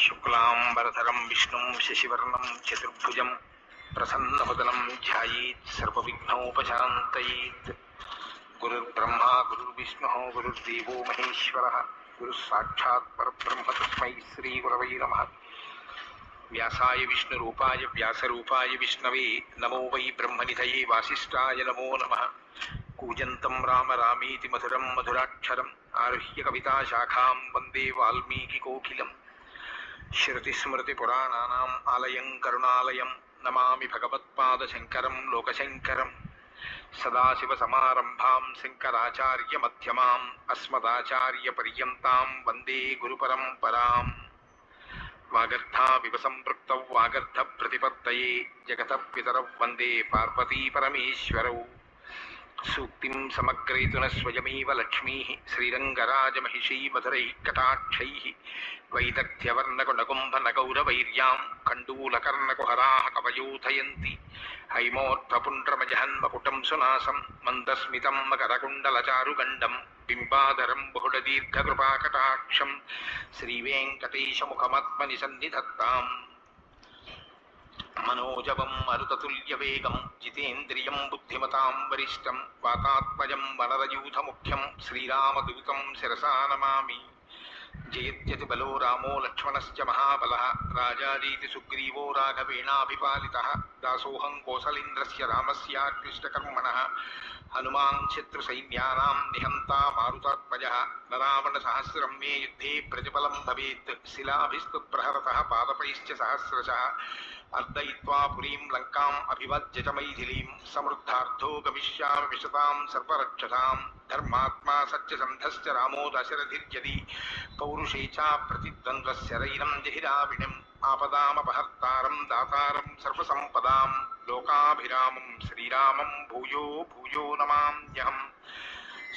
శుక్లాంబరధరం విష్ణుం శశివర్ణం చతుర్భుజం ప్రసన్నవదనం ధ్యాయేత్ సర్వవిఘ్నోపశాంతయేత్. గురుర్బ్రహ్మా గురుర్విష్ణుః గురుర్దేవో మహేశ్వరः గురుః సాక్షాత్ పరబ్రహ్మ తస్మై శ్రీ గురవై నమః. వ్యాసాయ విష్ణురూపాయ వ్యాసరూపాయ విష్ణవే నమో వై బ్రహ్మనిధయే వాసిష్ఠాయ నమో నమః. కూజంతం రామ రామేతి మధురం మధురాక్షరం ఆరుహ్య కవితాశాఖాం వందే వాల్మీకికోకిలం. శృతిస్మృతిపురాణానాం ఆలయం కరుణాలయం నమామి భగవత్పాదశంకరం లోకశంకరం. సదాశివసమారంభాం శంకరాచార్యమధ్యమాం అస్మదాచార్యపర్యంతాం వందే గురుపరంపరాం. వాగర్థావివ సంపృక్తౌ వాగర్థప్రతిపత్తయే జగతః పితరౌ వందే పార్వతీపరమేశ్వరౌ. సూక్తిం సమగ్రేతున స్వయమేవ లక్ష్మీః శ్రీరంగరాజమహిషీ మధురైః కటాక్షైః వైదగ్ధ్యవర్ణకునకుంభనగౌరవైర్యాం కండూలకర్ణకుహరాः కవయోధయంతి. హైమోర్ధపుండ్రమజహన్మకుటం సునాసం మందస్మితం మకరకుండలచారుగండం బింబాధరం బహుళదీర్ఘకృపాకటాక్షం శ్రీవేంకటేశముఖమాత్మని సన్నిధత్తాం. మనోజవం మరుతతుల్యవేగం జితేంద్రియం బుద్ధిమతాం వరిష్టం వాతాత్మజం వనరయూథముఖ్యం శ్రీరామదూతం శిరసా నమామి. జయత్యతి బలో రామో లక్ష్మణశ్చ మహాబలః రాజారీతి సుగ్రీవో రాఘవేణాభిపాలితః. దాసోహం కోసలేంద్రస్య రామస్యాక్లిష్టకర్మణః హనుమాన్ శత్రుసైన్యానాం నిహంతా మారుతాత్మజః. రావణసహస్రం మే యుద్ధే ప్రతిఫలం భవేత్ శిలాభిస్తు ప్రహరతః పాదపైశ్చ సహస్రశః. అర్దయిత్వా పురీం లంకాం అభివజ్య చ మైథిలీం సమృద్ధార్థో గమిష్యామి విశతాం సర్వరక్షసాం. ధర్మాత్మా సత్యసంధశ్చ రామో దశరథిర్యది పౌరుషే చ ప్రతిద్వంద్వస్య రైనం జహిరావిణిం. ఆపదామపహర్తారం దాతారం సర్వసంపదాం లోకాభిరామం శ్రీరామం భూయో భూయో నమామ్యహం.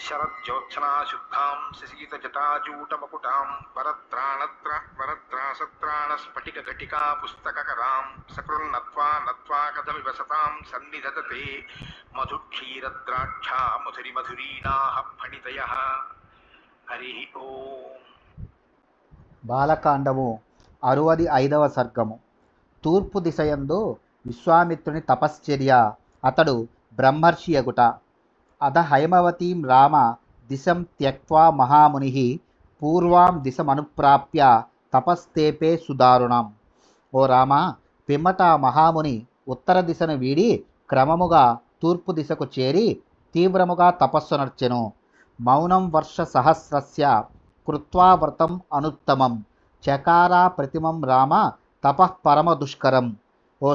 శరజ్యోత్సనాశుద్ధాం శశీతజటాజూటమకుటాం వరత్రాసత్రాణస్ఫటికఘటికా పుస్తకకరాం సకృన్నత్వా నత్వా కథమివ సతాం సన్నిధతతే మధుక్షీరద్రాక్షా మధురిమధురీణాః ఫణితయః. హరి ఓం. బాలకాండము 65వ సర్గము. తూర్పు దిశయందు విశ్వామిత్రుని తపశ్చర్య. అతడు బ్రహ్మర్షి యగుట. అధ హైమవతీం రామ దిశం త్యక్త్వా మహాముని పూర్వాం దిశమనుప్రాప్య తపస్తేపే సుదారుణం. ఓ రామ, పిమ్మట మహాముని ఉత్తర దిశను వీడి క్రమముగా తూర్పు దిశకు చేరి తీవ్రముగా తపస్సు నర్చెను. మౌనం వర్ష సహస్రస్య కృత్వా వ్రతం అనుత్తమం చకారా ప్రతిమం రామ తపః పరమ దుష్కరం. ఓ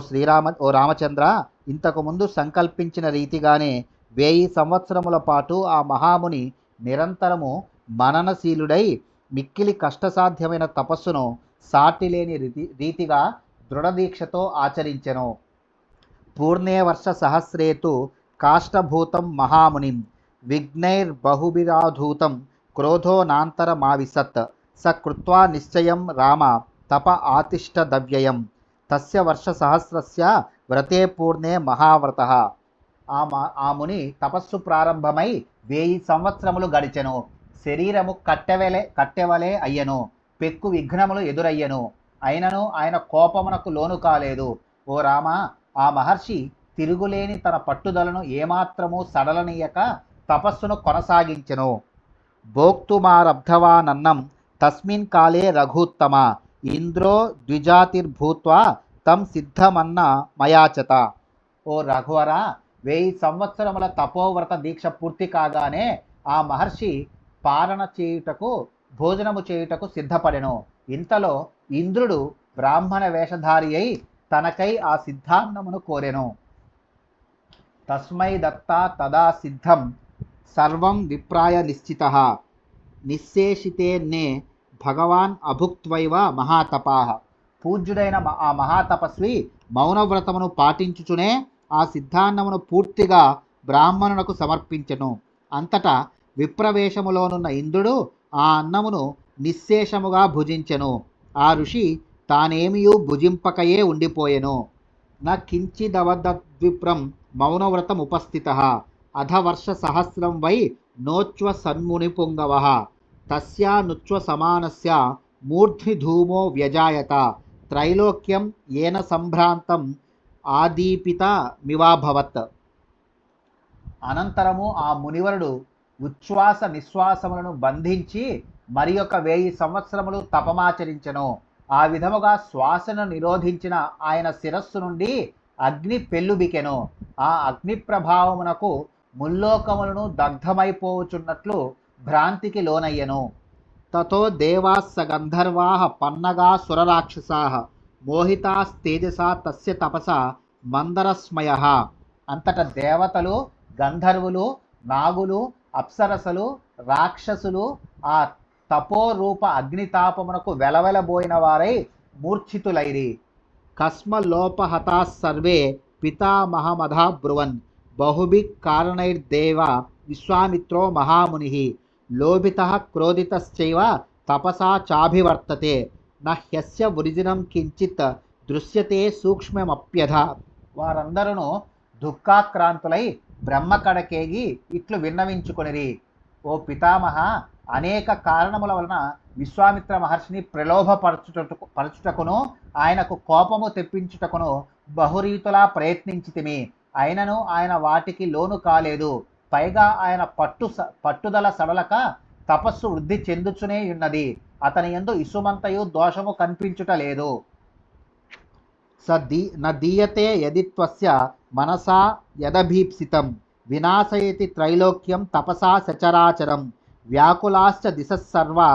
రామచంద్ర, ఇంతకుముందు సంకల్పించిన రీతిగానే 1000 సంవత్సరముల పాటు ఆ మహాముని నిరంతరము మననశీలుడై మిక్కిలి కష్టసాధ్యమైన తపస్సును సాటిలేని రీతిగా దృఢదీక్షతో ఆచరించెను. పూర్ణే వర్ష సహస్రేతు కాష్టభూతం మహామునిం విఘ్నైర్బహుభిరాధూతం క్రోధో నాంతరమావిశత్. స కృత్వా నిశ్చయం రామ తప ఆతిష్టదవ్యయం. తస్య వర్ష సహస్రస్య వ్రతే పూర్ణే మహావ్రతః. ఆ ముని తపస్సు ప్రారంభమై 1000 సంవత్సరములు గడిచెను. శరీరము కట్టెవలే అయ్యను. పెక్కు విఘ్నములు ఎదురయ్యను. అయినను ఆయన కోపమునకు లోను కాలేదు. ఓ రామ, ఆ మహర్షి తిరుగులేని తన పట్టుదలను ఏమాత్రము సడలనీయక తపస్సును కొనసాగించెను. భోక్తుమారబ్ధవానన్నం తస్మిన్ కాలే రఘుత్తమ ఇంద్రో ద్విజాతిర్భూత్వా తం సిద్ధమన్న మయాచత. ఓ రఘువర, 1000 సంవత్సరముల తపోవ్రత దీక్ష పూర్తి కాగానే ఆ మహర్షి పాలన చేయుటకు భోజనము చేయుటకు సిద్ధపడెను. ఇంతలో ఇంద్రుడు బ్రాహ్మణ వేషధారి అయి తనకై ఆ సిద్ధాన్నమును కోరెను. తస్మై దత్తా తదా సిద్ధం సర్వం విప్రాయ నిశ్చితః నిశ్శేషితేన్నే భగవాన్ అభుక్త్వైవ మహాతపాః. పూజ్యుడైన ఆ మహాతపస్వి మౌనవ్రతమును పాటించుచునే ఆ సిద్ధాన్నమును పూర్తిగా బ్రాహ్మణునకు సమర్పించెను. అంతటా విప్రవేశములోనున్న ఇంద్రుడు ఆ అన్నమును నిశ్శేషముగా భుజించెను. ఆ ఋషి తానేమియూ భుజింపకయే ఉండిపోయెను. న కించిదవదద్విప్రం మౌనవ్రతముపస్థితః అధవర్ష సహస్రం వై నోచ్వ సన్ముని పుంగవః. తస్యానుచ్వ సమానస్య మూర్ధ్ని ధూమో వ్యజాయత త్రైలోక్యం ఏన సంభ్రాంతం ఆదీపిత మివాభవత్. అనంతరము ఆ మునివరుడు ఉచ్ఛ్వాస నిశ్వాసములను బంధించి మరి ఒక 1000 సంవత్సరములు తపమాచరించెను. ఆ విధముగా శ్వాసను నిరోధించిన ఆయన శిరస్సు నుండి అగ్ని పెళ్ళుబికెను. ఆ అగ్ని ప్రభావమునకు ముల్లోకములను దగ్ధమైపోవుచున్నట్లు భ్రాంతికి లోనయ్యెను. తతో దేవాస్స గంధర్వాః పన్నగాః సురరాక్షసాః మోహితాస్తేజసా తస్య తపస మందరస్మయః. అంతట దేవతలు, గంధర్వులు, నాగులు, అప్సరసలు, రాక్షసులు ఆ తపోరూప అగ్నితాపమునకు వెలవెలబోయిన వారై మూర్ఛితులైరి. కస్మలోపహతా సర్వే పితామహమధా బ్రువన్ బహుభిః కారణైర్దేవ విశ్వామిత్రో మహామునిః లోభితః క్రోధితశ్చైవ తపసా చాభివర్తతే నహ్యస్య వృజినం కించిత్ దృశ్యతే సూక్ష్మమప్యధ. వారందరూ దుఃఖాక్రాంతులై బ్రహ్మ కడకేగి ఇట్లు విన్నవించుకొనిరి. ఓ పితామహ, అనేక కారణముల వలన విశ్వామిత్ర మహర్షిని ప్రలోభపరచుటకును ఆయనకు కోపము తెప్పించుటకును బహురీతులా ప్రయత్నించితిమి. అయినను ఆయన వాటికి లోను కాలేదు. పైగా ఆయన పట్టుదల సడలక తపస్సు వృద్ధి చెందుచునే ఉన్నది. అతని యందు ఇసుమంతయు దోషము కనిపించుట లేదు. నదీయతే యది త్వస్య మనసా యదభీప్సితం వినాశయతి త్రైలోక్యం తపసా సచరాచరం వ్యాకులాశ్చ దిశః సర్వా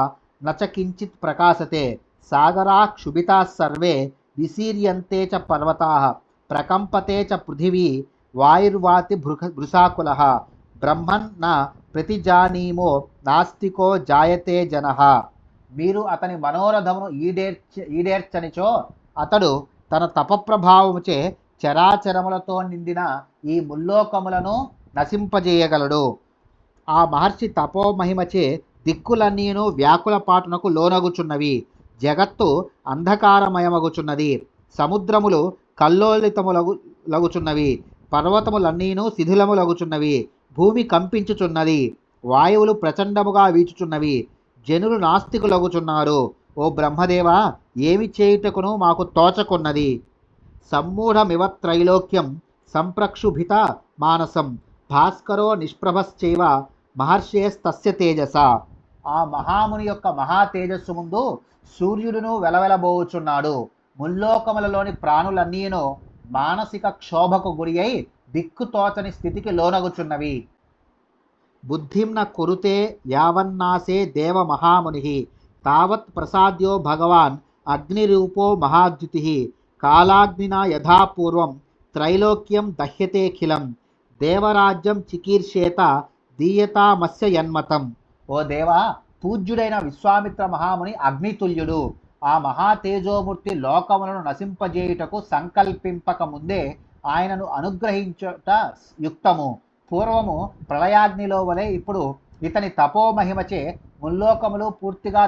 నచ కించిత్ ప్రకాశతే సాగరా క్షుభితాః సర్వే విశీర్యంతే చ పర్వతాః ప్రకంపతే చ పృథివీ వాయుర్వాతి భృశాకులః బ్రహ్మన్ న ప్రతిజానీమో నాస్తికో జాయతే జనః. మీరు అతని మనోరథమును ఈడేర్చనిచో అతడు తన తపప్రభావముచే చరాచరములతో నిండిన ఈ ముల్లోకములను నశింపజేయగలడు. ఆ మహర్షి తపోమహిమచే దిక్కులన్నీను వ్యాకులపాటునకు లోనగుచున్నవి. జగత్తు అంధకారమయమగుచున్నది. సముద్రములు కల్లోలితములగుచున్నవి. పర్వతములన్నీను శిథిలములగుచున్నవి. భూమి కంపించుచున్నది. వాయువులు ప్రచండముగా వీచుచున్నవి. జనులు నాస్తికులగుచున్నారు. ఓ బ్రహ్మదేవ, ఏమి చేయుటకును మాకు తోచకున్నది. సమ్మూఢమివ త్రైలోక్యం సంప్రక్షుభిత మానసం భాస్కరో నిష్ప్రభశ్చైవ మహర్షేస్తస్య తేజస. ఆ మహాముని యొక్క మహా తేజస్సు ముందు సూర్యుడును వెలవెలబోచున్నాడు. ముల్లోకములలోని ప్రాణులన్నీను మానసిక క్షోభకు గురి అయి దిక్కుతోచని స్థితికి లోనగుచున్నవి. బుద్ధిం న కురుతే యావన్నాసే దేవ మహాముని తావత్ ప్రసాద్యో భగవాన్ అగ్నిరూపో మహాద్యుతి కాలాగ్నినా యథాపూర్వం త్రైలోక్యం దహ్యతేఖిలం దేవరాజ్యం చికీర్షేత దీయతామస్య యన్మతం. ఓ దేవా, పూజ్యుడైన విశ్వామిత్ర మహాముని అగ్నితుల్యుడు. ఆ మహా తేజోమూర్తి లోకములను నశింపజేయుటకు సంకల్పింపక ముందే ఆయనను అనుగ్రహించుట యుక్తము. పూర్వము ప్రళయాగ్నిలో వలె ఇప్పుడు ఇతని తపోమహిమచే ముల్లోకములు పూర్తిగా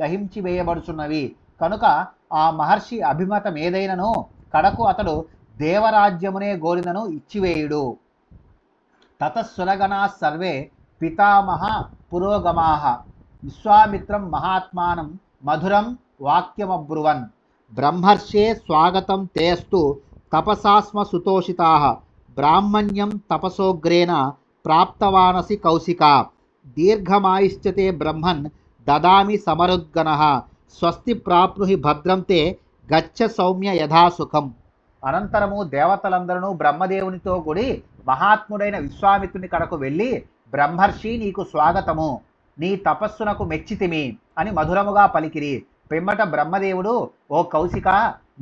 దహించి వేయబడుచున్నవి. కనుక ఆ మహర్షి అభిమతం ఏదైనను కడకు అతడు దేవరాజ్యమునే గోరినను ఇచ్చివేయుడు. తతస్సురగణా సర్వే పితామహ పురోగమాః విశ్వామిత్రం మహాత్మానం మధురం వాక్యమబ్రువన్ బ్రహ్మర్షే స్వాగతం తేస్తు తపసాస్మ సుతోషితాః బ్రాహ్మణ్యం తపసోగ్రేణ ప్రాప్తవానసి కౌశికా దీర్ఘమాయుష్యతే బ్రహ్మన్ దదామి సమరుద్గణః స్వస్తి ప్రాప్నుహి భద్రం తే గచ్చ సౌమ్య యథాసుఖం. అనంతరము దేవతలందరూ బ్రహ్మదేవునితో కూడి మహాత్ముడైన విశ్వామిత్రుని కడకు వెళ్ళి, బ్రహ్మర్షి, నీకు స్వాగతము, నీ తపస్సునకు మెచ్చితిమి అని మధురముగా పలికిరి. పిమ్మట బ్రహ్మదేవుడు, ఓ కౌశిక,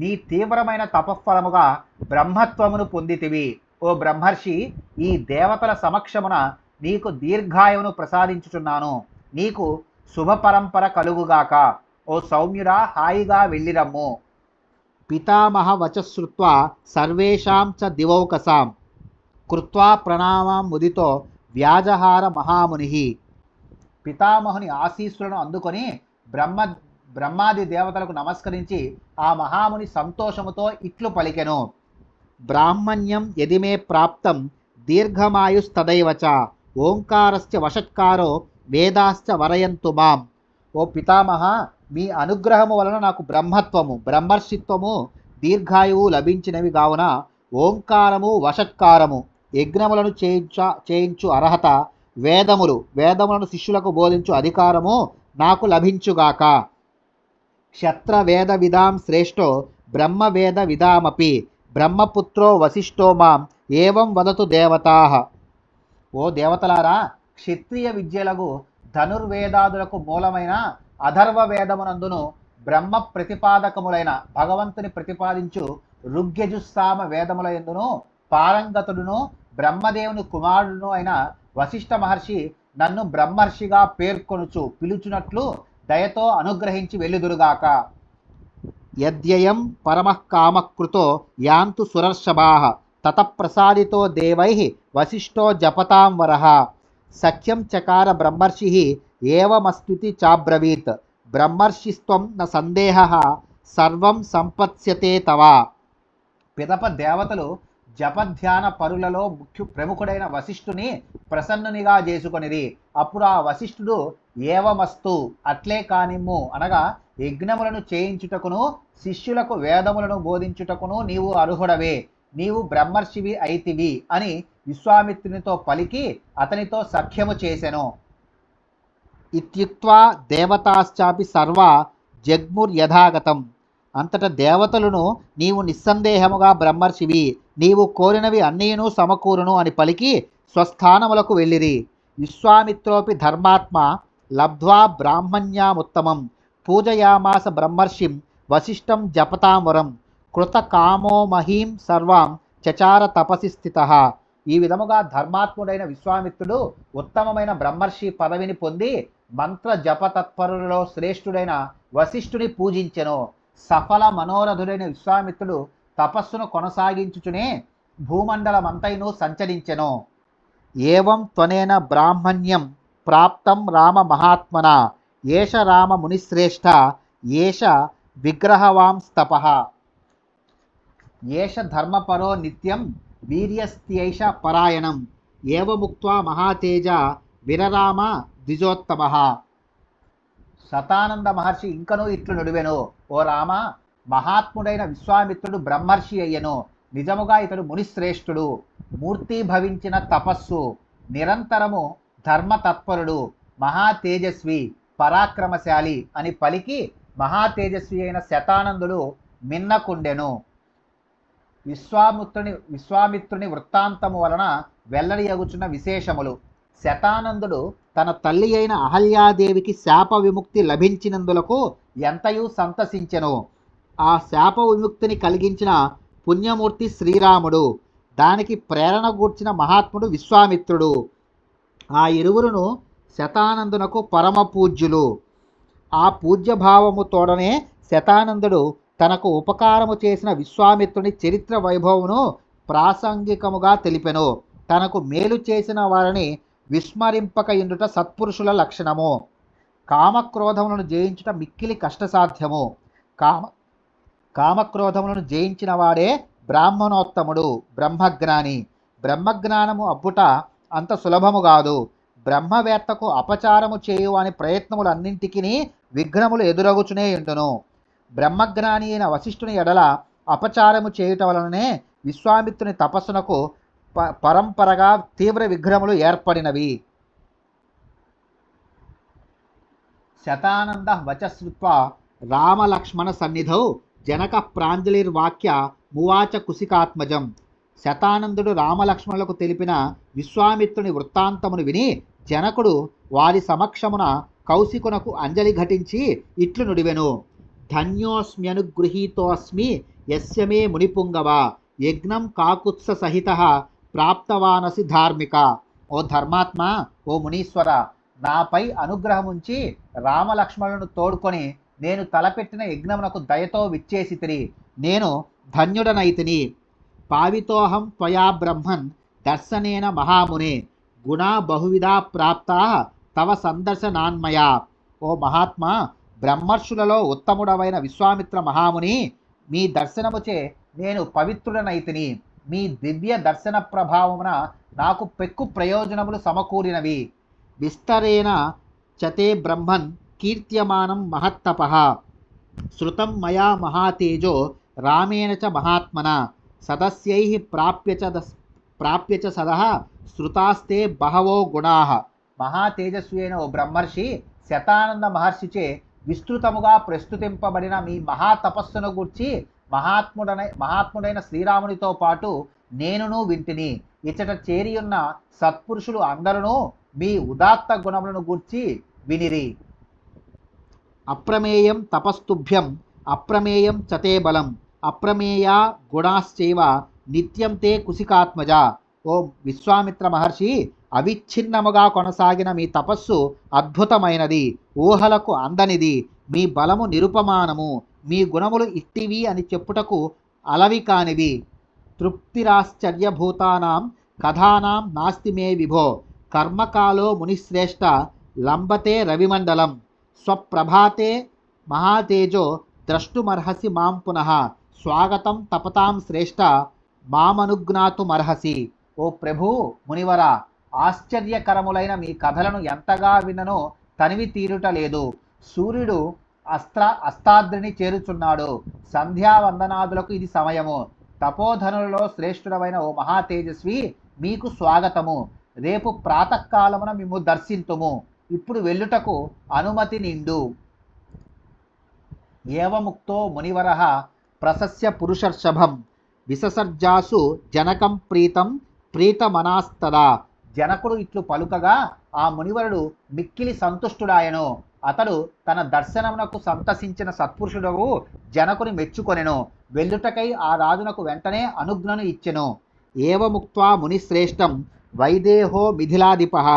నీ తీవ్రమైన తపఫలముగా బ్రహ్మత్వమును పొందితివి. ఓ బ్రహ్మర్షి, ఈ దేవతల సమక్షమున నీకు దీర్ఘాయువును ప్రసాదించుచున్నాను. నీకు శుభ పరంపర కలుగుగాక. ఓ సౌమ్యుడా, హాయిగా వెళ్ళిరమ్ము. పితామహ వచశ్రుత్వా సర్వేషాం చ దివౌకసాం కృత్వా ప్రణామం ముదితో వ్యాజహార మహాముని. పితామహుని ఆశీస్సులను అందుకొని బ్రహ్మాది దేవతలకు నమస్కరించి ఆ మహాముని సంతోషముతో ఇట్లు పలికెను. బ్రాహ్మణ్యం యదిమే ప్రాప్తం దీర్ఘమాయుస్తదైవ చ ఓంకారస్య వషట్కారో వేదాశ్చ వరయంతు మాం ఓ పితామహ, మీ అనుగ్రహము వలన నాకు బ్రహ్మత్వము బ్రహ్మర్షిత్వము దీర్ఘాయువు లభించినవి కావున ఓంకారము వషట్కారము యజ్ఞములను చేయించు అర్హత, వేదములను శిష్యులకు బోధించు అధికారము నాకు లభించుగాక. క్షత్రవేద విదాం శ్రేష్టో బ్రహ్మవేద విదామపి బ్రహ్మపుత్రో వశిష్ఠో మాం ఏవం వదతు దేవతాః. ఓ దేవతలారా, క్షత్రియ విద్యలకు ధనుర్వేదాదులకు మూలమైన అధర్వ వేదమునందును బ్రహ్మ ప్రతిపాదకములైన భగవంతుని ప్రతిపాదించు ఋగ్యజుస్సామ వేదముల యందును పారంగతుడును బ్రహ్మదేవుని కుమారుడును అయిన వశిష్ఠ మహర్షి నన్ను బ్రహ్మర్షిగా పేర్కొనుచు పిలుచునట్లు దయతో అనుగ్రహించి వెళ్ళుదురుగాక. యద్యయం పరమః కామకృతో యాంతు సురర్షభాః తతఃప్రసాదితో దేవైః వశిష్ఠో జపతాం వరః. సఖ్యం చకార బ్రహ్మర్షిః ఏవమస్త్వితి చాబ్రవీత్. బ్రహ్మర్షిస్త్వం న సందేహః సర్వం సంపత్స్యతే తవ. పిదప దేవతలు జపధ్యాన పరులలో ప్రముఖుడైన వశిష్ఠుని ప్రసన్నునిగా చేసుకొనిరి. అప్పుడు ఆ వశిష్ఠుడు ఏవమస్తు, అట్లే కానిమ్ము, అనగా యజ్ఞములను చేయించుటకును శిష్యులకు వేదములను బోధించుటకును నీవు అర్హుడవే, నీవు బ్రహ్మర్షివి అయితివి అని విశ్వామిత్రునితో పలికి అతనితో సఖ్యము చేసెను. ఇత్యుక్త్వా దేవతాశ్చాపి సర్వా జగ్ముర్యథాగతం. అంతట దేవతలను నీవు నిస్సందేహముగా బ్రహ్మర్షివి, నీవు కోరినవి అన్నీను సమకూరును అని పలికి స్వస్థానములకు వెళ్ళిరి. విశ్వామిత్రోపి ధర్మాత్మ లబ్ధ్వా బ్రాహ్మణ్యాముత్తమం పూజయామాస బ్రహ్మర్షిం వశిష్ఠం జపతాం వరం కృతకామో మహీం సర్వాం చచార తపసి స్థితః. ఈ విధముగా ధర్మాత్ముడైన విశ్వామిత్రుడు ఉత్తమమైన బ్రహ్మర్షి పదవిని పొంది మంత్ర జపతత్పరులలో శ్రేష్ఠుడైన వశిష్ఠుని పూజించెను. సఫల మనోరథుడైన విశ్వామిత్రుడు తపస్సును కొనసాగించుచునే భూమండలమంతైను సంచరించెను. ఏవం త్వనేన బ్రాహ్మణ్యం ప్రాప్తం రామ మహాత్మన ఏష రామ మునిశ్రేష్ఠ ఏష విగ్రహవాంస్తపః. ఏష ధర్మపరో నిత్యం వీర్యస్త్యైష పరాయణం ఏవముక్త్వా మహాతేజ విరరామ ద్విజోత్తమః. శతానంద మహర్షి ఇంకనూ ఇట్లు నుడివెను, ఓ రామ, మహాత్ముడైన విశ్వామిత్రుడు బ్రహ్మర్షి అయ్యను. నిజముగా ఇతడు మునిశ్రేష్ఠుడు, మూర్తి భవించిన తపస్సు, నిరంతరము ధర్మతత్పరుడు, మహాతేజస్వి, పరాక్రమశాలి అని పలికి మహాతేజస్వి అయిన శతానందుడు మిన్నకుండెను. విశ్వామిత్రుని వృత్తాంతము వలన వెల్లడియగుచున్న విశేషములు. శతానందుడు తన తల్లి అయిన అహల్యాదేవికి శాప విముక్తి లభించినందులకు ఎంతయూ సంతసించెను. ఆ శాప విముక్తిని కలిగించిన పుణ్యమూర్తి శ్రీరాముడు, దానికి ప్రేరణ గూర్చిన మహాత్ముడు విశ్వామిత్రుడు. ఆ ఇరువురును శతానందునకు పరమ పూజ్యులు. ఆ పూజ్యభావము తోడనే శతానందుడు తనకు ఉపకారము చేసిన విశ్వామిత్రుని చరిత్ర వైభవమును ప్రాసంగికముగా తెలిపెను. తనకు మేలు చేసిన వారిని విస్మరింపక ఇండుట సత్పురుషుల లక్షణము. కామక్రోధములను జయించుట మిక్కిలి కష్టసాధ్యము. కామక్రోధములను జయించిన వాడే బ్రాహ్మణోత్తముడు, బ్రహ్మజ్ఞాని. బ్రహ్మజ్ఞానము అబ్బుట అంత సులభము కాదు. బ్రహ్మవేత్తకు అపచారము చేయు అని ప్రయత్నములన్నింటికీ విఘ్నములు ఎదురగుచునే ఉండును. బ్రహ్మజ్ఞాని అయిన వశిష్ఠుని ఎడల అపచారము చేయుట వలననే విశ్వామిత్రుని తపస్సునకు పరంపరగా తీవ్ర విఘ్నములు ఏర్పడినవి. శతానంద వచశ్రుత్వా రామలక్ష్మణ సన్నిధౌ జనక ప్రాంజలిర్వాక్య మువాచ కుశికాత్మజం. శతానందుడు రామలక్ష్మణులకు తెలిపిన విశ్వామిత్రుని వృత్తాంతమును విని జనకుడు వారి సమక్షమున కౌశికునకు అంజలి ఘటించి ఇట్లు నుడివెను. ధన్యోస్మ్యనుగృహీతోస్మి యస్య మే మునిపుంగవ యజ్ఞం కాకుత్స సహితః ప్రాప్తవానసి ధార్మిక. ఓ ధర్మాత్మ, ఓ మునీశ్వర, నాపై అనుగ్రహముంచి రామలక్ష్మణులను తోడుకొని నేను తలపెట్టిన యజ్ఞమునకు దయతో విచ్చేసితిరి. నేను ధన్యుడనైతిని. పావితోహం త్వయా బ్రహ్మన్ దర్శనేన మహామునే గుణా బహువిధా ప్రాప్తా తవ సందర్శనాన్మయా. ఓ మహాత్మా, బ్రహ్మర్షులలో ఉత్తముడవైన విశ్వామిత్ర మహాముని, మీ దర్శనముచే నేను పవిత్రుడనైతిని. మీ దివ్య దర్శన ప్రభావమున నాకు పెక్కు ప్రయోజనములు సమకూరినవి. విస్తరేణ చతే బ్రహ్మన్ కీర్త్యమానం మహత్తపః శృతం మయా మహాతేజో రామేణ చ మహాత్మనా సదస్యైః ప్రాప్య చ సదః శృతాస్తే బహవో గుణాః. మహాతేజస్వి అయిన ఓ బ్రహ్మర్షి శతానంద మహర్షిచే విస్తృతముగా ప్రస్తుతింపబడిన మీ మహాతపస్సును గూర్చి మహాత్ముడైన శ్రీరామునితో పాటు నేనును వింటిని. ఇచ్చట చేరియున్న సత్పురుషులు అందరూ మీ ఉదాత్త గుణములను గూర్చి వినిరి. అప్రమేయం తపస్తుభ్యం అప్రమేయం చతే బలం అప్రమేయా గుణాశ్చైవ నిత్యం తే కుశికాత్మజ. ఓ విశ్వామిత్ర మహర్షి, అవిచ్ఛిన్నముగా కొనసాగిన మీ తపస్సు అద్భుతమైనది, ఊహలకు అందనిది. మీ బలము నిరుపమానము, మీ గుణములు ఇట్టివి అని చెప్పుటకు అలవి కానివి. తృప్తిరాశ్చర్యభూతానాం కథానాం నాస్తి మే విభో కర్మకాలో మునిశ్రేష్ఠ లంబతే రవిమండలం స్వప్రభాతే మహాతేజో ద్రష్టుమర్హసి మాం పునః స్వాగతం తపతాం శ్రేష్ఠ మామనుజ్ఞాతుమర్హసి. ఓ ప్రభు మునివర, ఆశ్చర్యకరములైన మీ కథలను ఎంతగా విననో తనివి తీరుట లేదు. సూర్యుడు అస్తాద్రిని చేరుచున్నాడు. సంధ్యావందనాదులకు ఇది సమయము. తపోధనులలో శ్రేష్ఠుడమైన ఓ మహాతేజస్వి, మీకు స్వాగతము. రేపు ప్రాతకాలమున మిమ్ము దర్శింతుము. ఇప్పుడు వెళ్ళుటకు అనుమతి నిండు. ఏవముక్తో మునివరః ప్రశస్య పురుషర్షభం విససర్జాసు జనకం ప్రీతమనాస్తదా. జనకుడు ఇట్లు పలుకగా ఆ మునివరుడు మిక్కిలి సంతుష్టుడాయను. అతడు తన దర్శనమునకు సంతసించిన సత్పురుషుడు జనకుని మెచ్చుకొనెను. వెళ్ళుటకై ఆ రాజునకు వెంటనే అనుజ్ఞను ఇచ్చెను. ఏవముక్త్వా మునిశ్రేష్టం వైదేహో మిథిలాధిపః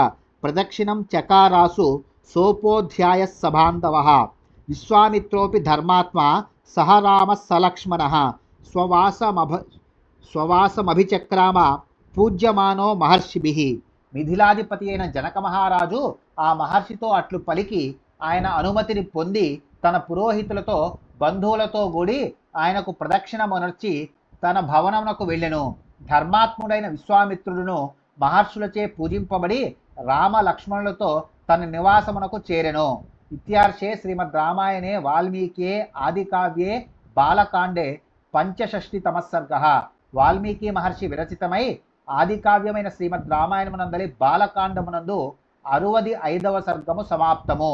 ప్రదక్షిణం చకారాసు సోపోధ్యాయ సబాంధవః. విశ్వామిత్రోపి ధర్మాత్మా సహ రామః సలక్ష్మణః స్వవాసమభిచక్రామ పూజ్యమానో మహర్షిభిః. మిథిలాధిపతి అయిన జనక మహారాజు ఆ మహర్షితో అట్లు పలికి ఆయన అనుమతిని పొంది తన పురోహితులతో బంధువులతో కూడి ఆయనకు ప్రదక్షిణమునర్చి తన భవనమునకు వెళ్ళెను. ధర్మాత్ముడైన విశ్వామిత్రుడును మహర్షులచే పూజింపబడి రామ లక్ష్మణులతో తన నివాసమునకు చేరెను. ఇత్యార్షే శ్రీమద్ రామాయణే వాల్మీకియే ఆదికావ్యే బాలకాండే పంచషష్టితమ సర్గః. వాల్మీకి మహర్షి విరచితమై ఆదికావ్యమైన శ్రీమద్ రామాయణమునందలి బాలకాండమునందు 65వ సర్గము సమాప్తము.